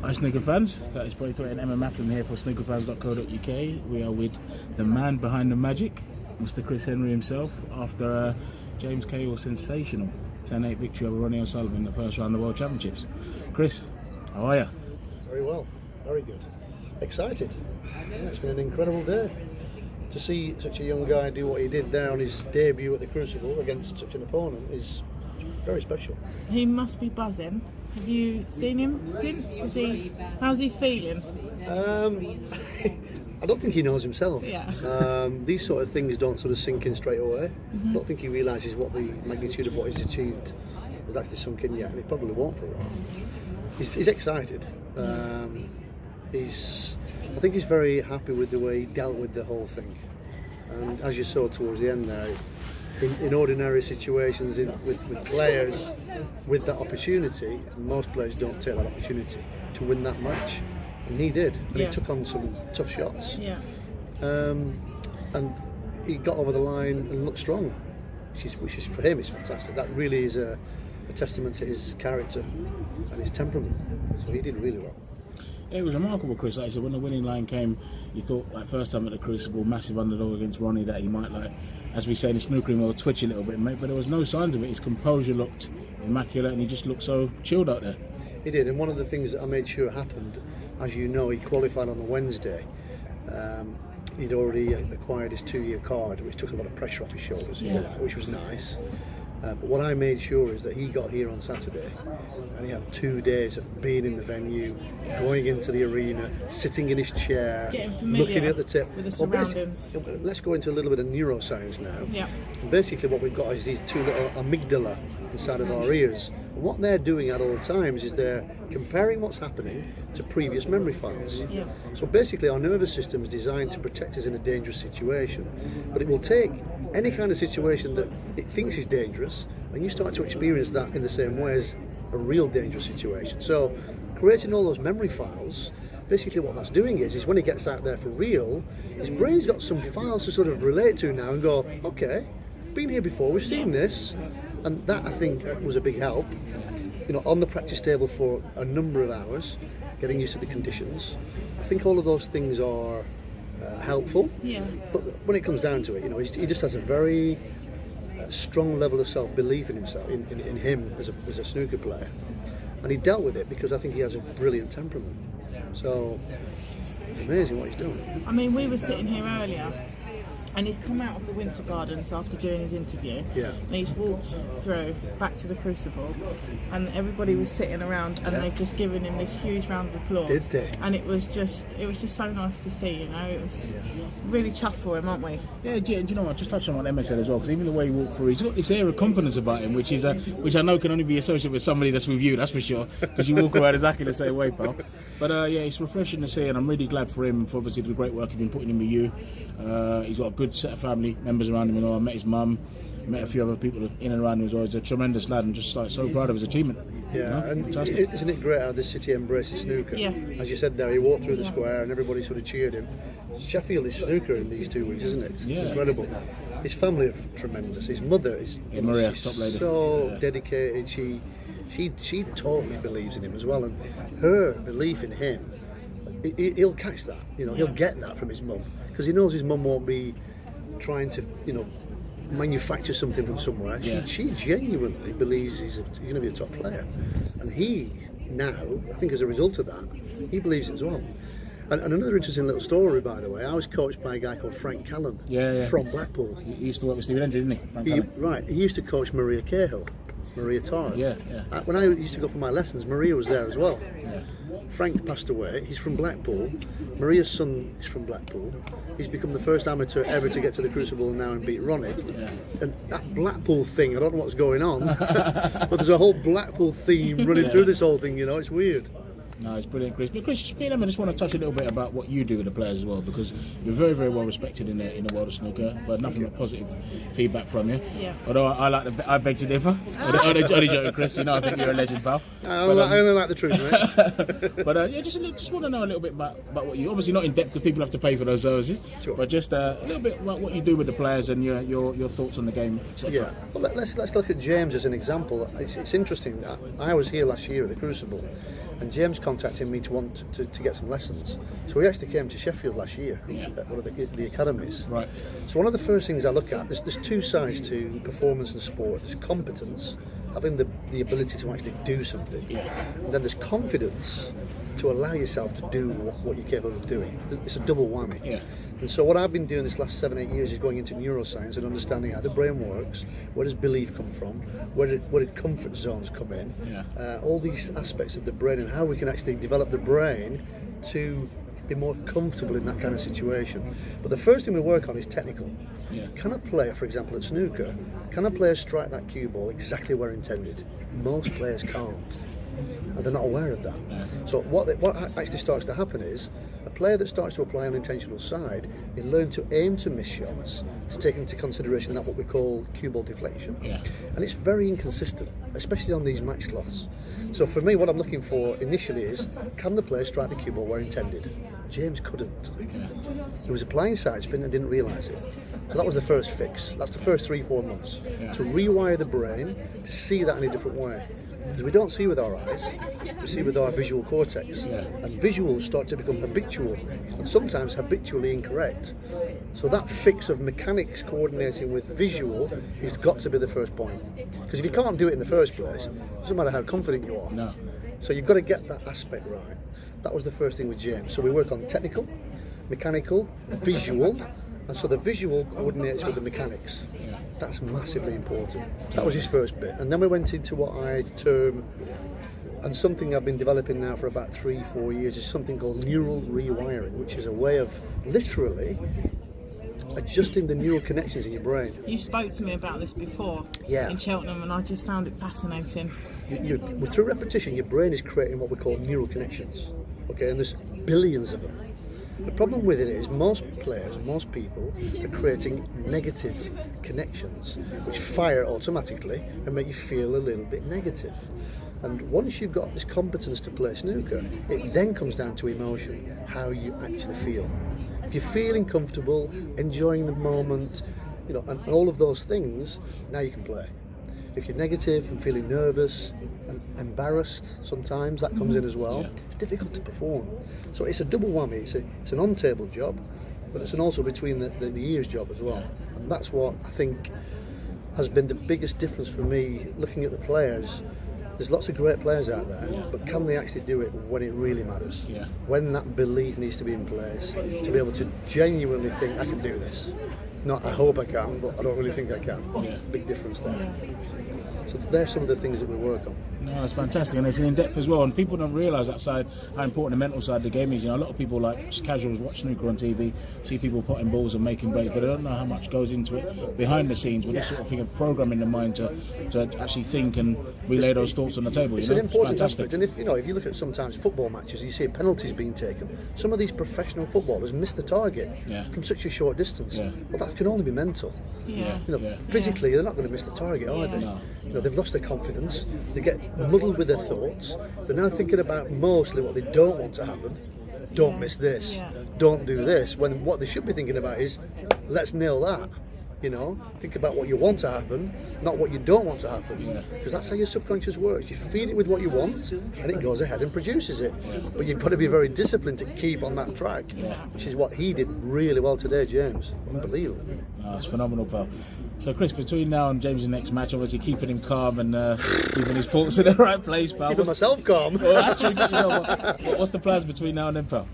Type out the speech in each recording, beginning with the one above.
Hi Snooker fans, that is Braithwaite and Emma Maflin here for snookerfans.co.uk. We are with the man behind the magic, Mr. Chris Henry himself, after James Cahill sensational 10-8 victory over Ronnie O'Sullivan in the first round of the World Championships. Chris, how are you? Very well, very good. Excited. Yeah, it's been an incredible day. To see such a young guy do what he did there on his debut at the Crucible against such an opponent is very special. He must be buzzing. Have you seen him since? How's he feeling? I don't think he knows himself. Yeah. These sort of things don't sort of sink in straight away. I don't think he realises what the magnitude of what he's achieved has actually sunk in yet, and it probably won't for a while. He's excited. I think he's very happy with the way he dealt with the whole thing. And as you saw towards the end there, in ordinary situations with players with that opportunity, most players don't take that opportunity to win that match, and he did, and he took on some tough shots. Yeah. And he got over the line and looked strong, which is for him is fantastic. That really is a testament to his character and his temperament. So he did really well. It was remarkable, Chris. Like I said, when the winning line came, you thought, like first time at the Crucible, massive underdog against Ronnie, that he might, like, as we say in the snooker room, twitch a little bit, mate. But there was no signs of it. His composure looked immaculate, and he just looked so chilled out there. He did, and one of the things that I made sure happened, as you know, he qualified on the Wednesday. He'd already acquired his 2-year card, which took a lot of pressure off his shoulders, which was nice. But what I made sure is that he got here on Saturday and he had 2 days of being in the venue, going into the arena, sitting in his chair, looking at the tip. With the surroundings. Let's go into a little bit of neuroscience now. Yeah. And basically what we've got is these 2 little amygdala inside of our ears. And what they're doing at all times is they're comparing what's happening to previous memory files. Yeah. So basically our nervous system is designed to protect us in a dangerous situation. But it will take any kind of situation that it thinks is dangerous, and you start to experience that in the same way as a real dangerous situation. So creating all those memory files, basically what that's doing is when he gets out there for real, his brain's got some files to sort of relate to now and go, okay, been here before, we've seen this. And that, I think, was a big help. You know, on the practice table for a number of hours, getting used to the conditions. I think all of those things are helpful. Yeah. But when it comes down to it, you know, he just has a very strong level of self-belief in himself, in him as a snooker player, and he dealt with it because I think he has a brilliant temperament. So it's amazing what he's doing. I mean, we were sitting here earlier, and he's come out of the Winter Gardens after doing his interview. Yeah. And he's walked through back to the Crucible, and everybody was sitting around, and they've just given him this huge round of applause. Did they? And it was just so nice to see. You know, it was really chuffed for him, aren't we? Yeah, do you know what? Just touch on what Emma said as well, because even the way he walked through, he's got this air of confidence about him, which I know can only be associated with somebody that's with you, that's for sure, because you walk around exactly the same way, pal. But yeah, it's refreshing to see, and I'm really glad for him for obviously the great work he's been putting in with you. He's got a good set of family members around him. You know, I met his mum, met a few other people in and around him as well. He's a tremendous lad, and just like so proud of his achievement. Yeah, you know? and Fantastic. isn't it great how this city embraces snooker? Yeah. As you said there, he walked through the square and everybody sort of cheered him. Sheffield is snooker in these 2 weeks, isn't it? It's incredible. His family are tremendous. His mother is Maria, she's top lady. so dedicated. She totally believes in him as well, and her belief in him, he'll catch that. You know, he'll get that from his mum, because he knows his mum won't be trying to, you know, manufacture something from somewhere. She genuinely believes he's going to be a top player, and he now, I think as a result of that, he believes it as well. And another interesting little story, by the way, I was coached by a guy called Frank Callan from Blackpool. He used to work with Stephen Hendry, didn't he? Right, he used to coach Maria Cahill, Maria Torres. Yeah. When I used to go for my lessons, Maria was there as well. Yeah. Frank passed away. He's from Blackpool. Maria's son is from Blackpool. He's become the first amateur ever to get to the Crucible now and beat Ronnie. Yeah. And that Blackpool thing, I don't know what's going on, but there's a whole Blackpool theme running through this whole thing, you know, it's weird. No, it's brilliant, Chris. But Chris, me and Emma just want to touch a little bit about what you do with the players as well, because you're very, very well respected in the world of snooker. But nothing but positive feedback from you. Yeah. Although I beg to differ. Only joking, Chris. You know, I think you're a legend, pal. I only like the truth, mate. But yeah, just want to know a little bit about what you. Obviously, not in depth because people have to pay for those services. Sure. But just a little bit about what you do with the players and your thoughts on the game, etc. Yeah. Well, let's look at James as an example. It's interesting. I was here last year at the Crucible, and James contacted me to want to get some lessons. So he actually came to Sheffield last year at one of the academies. Right. So one of the first things I look at, there's two sides to performance and sport. There's competence, having the ability to actually do something. Yeah. And then there's confidence to allow yourself to do what you're capable of doing. It's a double whammy. Yeah. And so what I've been doing this last 7-8 years is going into neuroscience and understanding how the brain works, where does belief come from, where did comfort zones come in, all these aspects of the brain and how we can actually develop the brain to be more comfortable in that kind of situation. But the first thing we work on is technical. Yeah. Can a player, for example at snooker, can a player strike that cue ball exactly where intended? Most players can't. And they're not aware of that. Yeah. So what actually starts to happen is a player that starts to apply an intentional side, they learn to aim to miss shots, to take into consideration that what we call cue ball deflection. Yeah. And it's very inconsistent, especially on these match cloths. So for me, what I'm looking for initially is, can the player strike the cue ball where intended? James couldn't. He was applying side spin and didn't realise it. So that was the first fix. That's the first 3-4 months. To rewire the brain to see that in a different way. Because we don't see with our eyes, we see with our visual cortex. And visuals start to become habitual, and sometimes habitually incorrect. So that fix of mechanics coordinating with visual has got to be the first point. Because if you can't do it in the first place, it doesn't matter how confident you are. No. So you've got to get that aspect right. That was the first thing with James. So we work on technical, mechanical, visual, and so the visual coordinates with the mechanics. That's massively important. That was his first bit. And then we went into what I term, and something I've been developing now for about 3-4 years, is something called neural rewiring, which is a way of literally adjusting the neural connections in your brain. You spoke to me about this before in Cheltenham, and I just found it fascinating. Through repetition, your brain is creating what we call neural connections. Okay, and there's billions of them. The problem with it is most players, most people are creating negative connections which fire automatically and make you feel a little bit negative. And once you've got this competence to play snooker, it then comes down to emotion, how you actually feel. If you're feeling comfortable, enjoying the moment, and all of those things, now you can play. If you're negative and feeling nervous and embarrassed, sometimes that comes in as well. It's difficult to perform. So it's a double whammy. It's an on-table job, but it's an also between the ears job as well. And that's what I think has been the biggest difference for me looking at the players. There's lots of great players out there, but can they actually do it when it really matters? Yeah. When that belief needs to be in place, to be able to genuinely think, I can do this. Not, I hope I can, but I don't really think I can. Big difference there. So there's some of the things that we work on. No, it's fantastic, and it's in depth as well. And people don't realise that side, how important the mental side of the game is. A lot of people, like just casuals, watch snooker on TV, see people potting balls and making breaks, but they don't know how much goes into it behind the scenes with this sort of thing of programming the mind to actually think and relay those thoughts on the table. It's an important aspect, and if you look at sometimes football matches, you see penalties being taken. Some of these professional footballers miss the target from such a short distance. Well, that can only be mental. Physically, they're not going to miss the target, are they? No. They've lost their confidence. They get muddled with their thoughts. They're now thinking about mostly what they don't want to happen. Don't miss this. Don't do this. When what they should be thinking about is, let's nail that. Think about what you want to happen, not what you don't want to happen. Because that's how your subconscious works. You feed it with what you want, and it goes ahead and produces it. But you've got to be very disciplined to keep on that track, which is what he did really well today, James. Unbelievable. Oh, it's phenomenal, pal. So, Chris, between now and James' next match, obviously keeping him calm and keeping his thoughts in the right place, pal. Keeping myself calm. Well, actually, what's the plans between now and then, pal?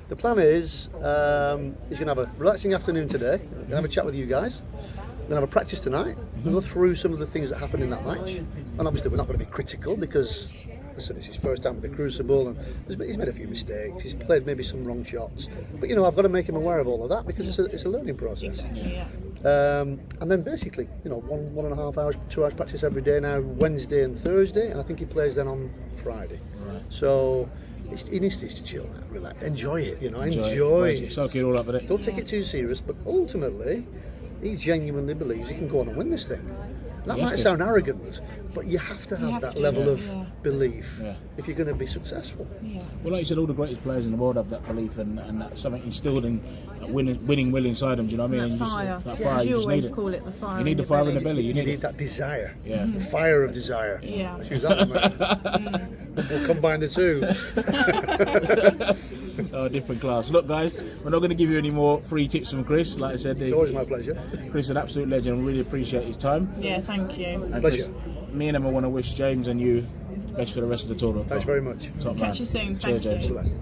The plan is he's going to have a relaxing afternoon today. He's going to have a chat with you guys. We're going to have a practice tonight. We'll go through some of the things that happened in that match. And obviously we're not going to be critical because, listen, it's his first time with the Crucible and he's made a few mistakes. He's played maybe some wrong shots. But, I've got to make him aware of all of that because it's a learning process. And then basically, 1.5 hours, 2 hours practice every day now, Wednesday and Thursday. And I think he plays then on Friday. Right. So he needs to chill out, relax, enjoy it. You know, Enjoy enjoy it. Soak it all up with it. Don't take it too serious, but ultimately, he genuinely believes he can go on and win this thing. That Yes, might they- sound arrogant, but you have to have that level of belief Yeah. if you're going to be successful. Yeah. Well, like you said, all the greatest players in the world have that belief and that something instilled in winning will inside them. Do you know what I mean? That And you fire. Just, that Yeah, fire. as you You just always need it. call it, the fire. You need the fire in the belly. You You need need it. that desire, Yeah. the fire of desire. Yeah. Let's use that one, man. We'll combine the two. Oh, different class. Look, guys, we're not going to give you any more free tips from Chris. Like I said, It's always my pleasure. Chris is an absolute legend. We really appreciate his time. Yeah, thank you. And Pleasure. Chris, me and Emma want to wish James and you the best for the rest of the tournament. Thanks very much. Top man. Catch you soon. Cheers, Thank you. James. All the best.